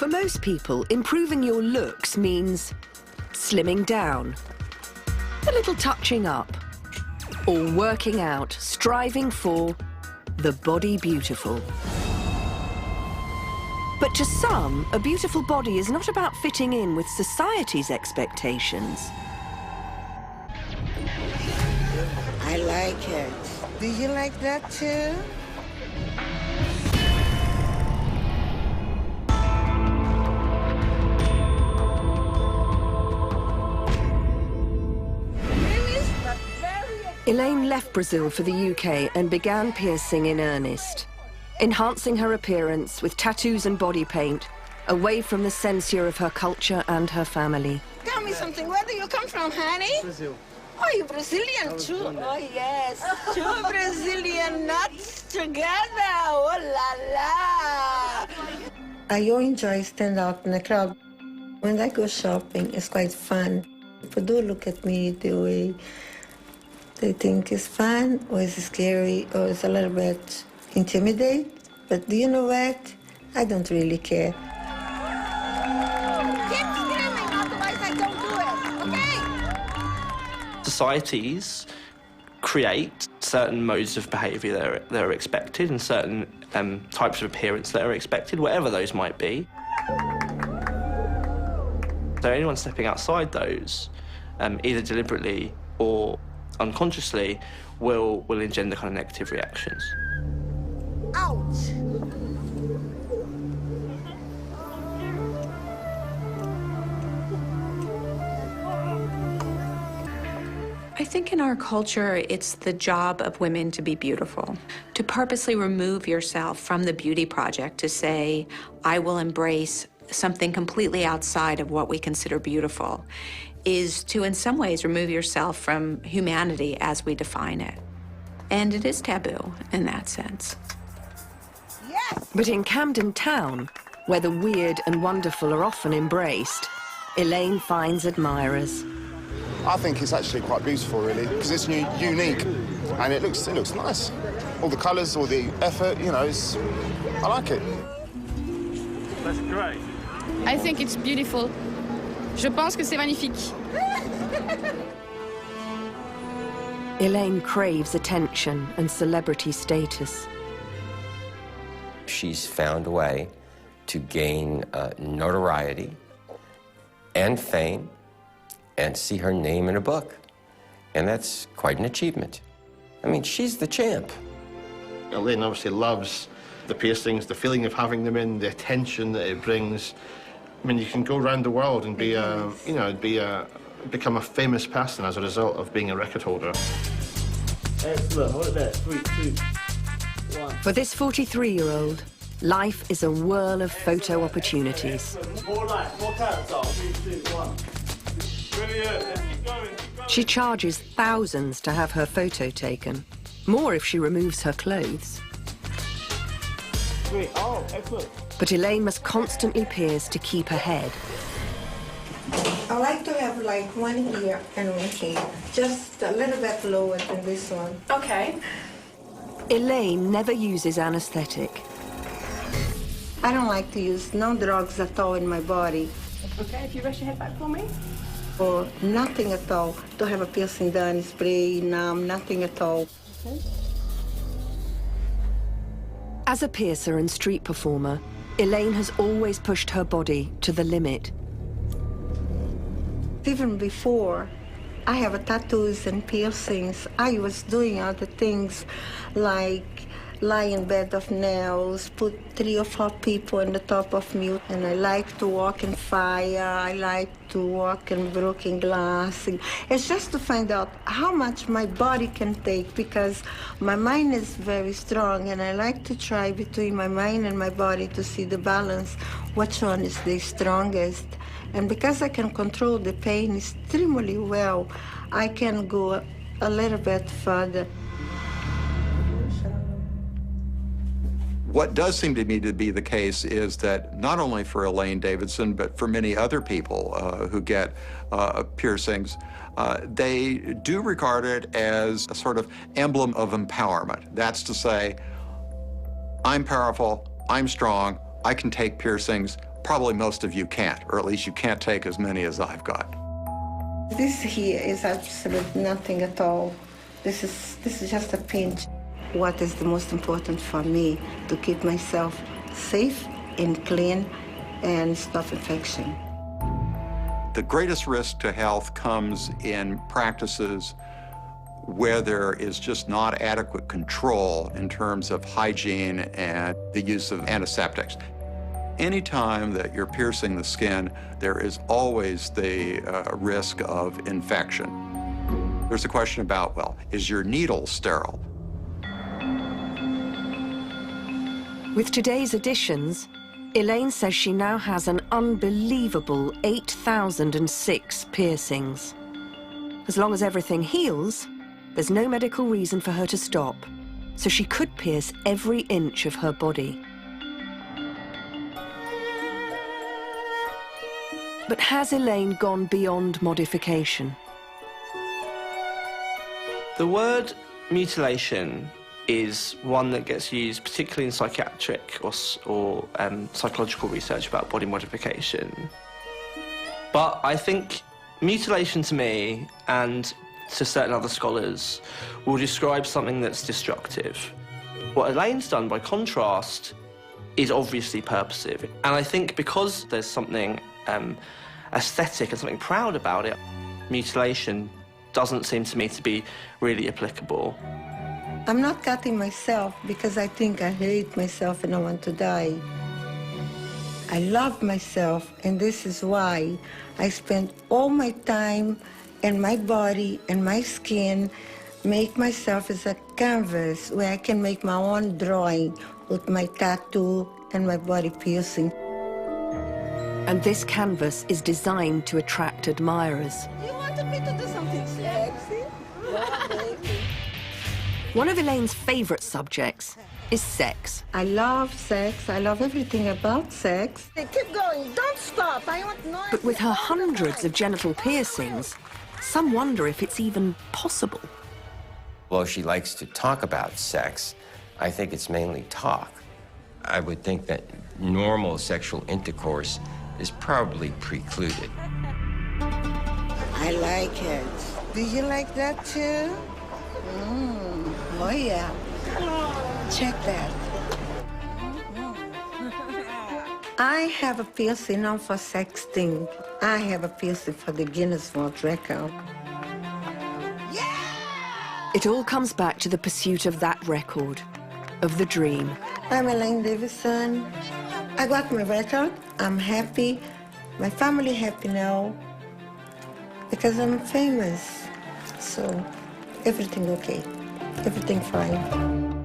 For most people, improving your looks means slimming down, a little touching up, or working out, striving for the body beautiful. But to some, a beautiful body is not about fitting in with society's expectations. I like it. Do you like that too? Elaine left Brazil for the UK and began piercing in earnest, enhancing her appearance with tattoos and body paint, away from the censure of her culture and her family. Tell me something, where do you come from, honey? Brazil. Oh, you're Brazilian too? Oh, yes. Two Brazilian nuts together. Oh, la, la. I enjoy stand out in the crowd. When I go shopping, it's quite fun. People do look at me the way they think it's fun, or it's scary, or it's a little bit intimidating. But do you know what? I don't really care. Keep screaming, otherwise I don't do it, okay? Societies create certain modes of behaviour that are expected and certain types of appearance that are expected, whatever those might be. So anyone stepping outside those, either deliberately or unconsciously, will engender kind of negative reactions. Ouch! I think in our culture, it's the job of women to be beautiful, to purposely remove yourself from the beauty project, to say, I will embrace something completely outside of what we consider beautiful, is to, in some ways, remove yourself from humanity as we define it. And it is taboo in that sense. Yes! But in Camden Town, where the weird and wonderful are often embraced, Elaine finds admirers. I think it's actually quite beautiful, really, because it's unique, and it looks nice. All the colours, all the effort, you know, I like it. That's great. I think it's beautiful. Je pense que c'est magnifique. Elaine craves attention and celebrity status. She's found a way to gain notoriety and fame and see her name in a book. And that's quite an achievement. I mean, she's the champ. Elaine obviously loves the piercings, the feeling of having them in, the attention that it brings. I mean, you can go around the world and become a famous person as a result of being a record holder. Excellent. Hold it there. 3, 2, 1. For this 43-year-old, life is a whirl of photo opportunities. More lights, more carousel. 3, 2, 1. Brilliant. Let's keep going, keep going. She charges thousands to have her photo taken, more if she removes her clothes. 3. Oh, excellent. But Elaine must constantly pierce to keep ahead. I like to have like one here and one here, just a little bit lower than this one. Okay. Elaine never uses anesthetic. I don't like to use no drugs at all in my body. Okay, if you rest your head back for me. Or nothing at all. To have a piercing done, spray, numb, nothing at all. Okay. As a piercer and street performer, Elaine has always pushed her body to the limit. Even before I have tattoos and piercings, I was doing other things like lie in bed of nails, put 3 or 4 people on the top of me, and I like to walk in fire, I like to walk in broken glass. It's just to find out how much my body can take, because my mind is very strong, and I like to try between my mind and my body to see the balance, which one is the strongest. And because I can control the pain extremely well, I can go a little bit further. What does seem to me to be the case is that not only for Elaine Davidson, but for many other people who get piercings, they do regard it as a sort of emblem of empowerment. That's to say, I'm powerful, I'm strong, I can take piercings, probably most of you can't, or at least you can't take as many as I've got. This here is absolutely nothing at all. This is just a pinch. What is the most important for me? To keep myself safe and clean and stop infection. The greatest risk to health comes in practices where there is just not adequate control in terms of hygiene and the use of antiseptics. Anytime that you're piercing the skin, there is always the risk of infection. There's a question about, well, is your needle sterile? With today's additions, Elaine says she now has an unbelievable 8,006 piercings. As long as everything heals, there's no medical reason for her to stop, so she could pierce every inch of her body. But has Elaine gone beyond modification? The word mutilation is one that gets used particularly in psychiatric or psychological research about body modification. But I think mutilation to me and to certain other scholars will describe something that's destructive. What Elaine's done, by contrast, is obviously purposive. And I think because there's something aesthetic and something proud about it, mutilation doesn't seem to me to be really applicable. I'm not cutting myself because I think I hate myself and I want to die. I love myself, and this is why I spend all my time and my body and my skin, make myself as a canvas where I can make my own drawing with my tattoo and my body piercing. And this canvas is designed to attract admirers. You wanted me to do something sexy? Yeah, baby. One of Elaine's favorite subjects is sex. I love sex. I love everything about sex. Hey, keep going. Don't stop. I want noise. But with her hundreds of genital piercings, some wonder if it's even possible. Well, she likes to talk about sex. I think it's mainly talk. I would think that normal sexual intercourse is probably precluded. I like it. Do you like that too? Oh yeah. Check that. I have a piercing not for sexting. I have a piercing for the Guinness World Record. It all comes back to the pursuit of that record, of the dream. I'm Elaine Davidson. I got my record. I'm happy. My family happy now because I'm famous. So everything okay. Everything fine.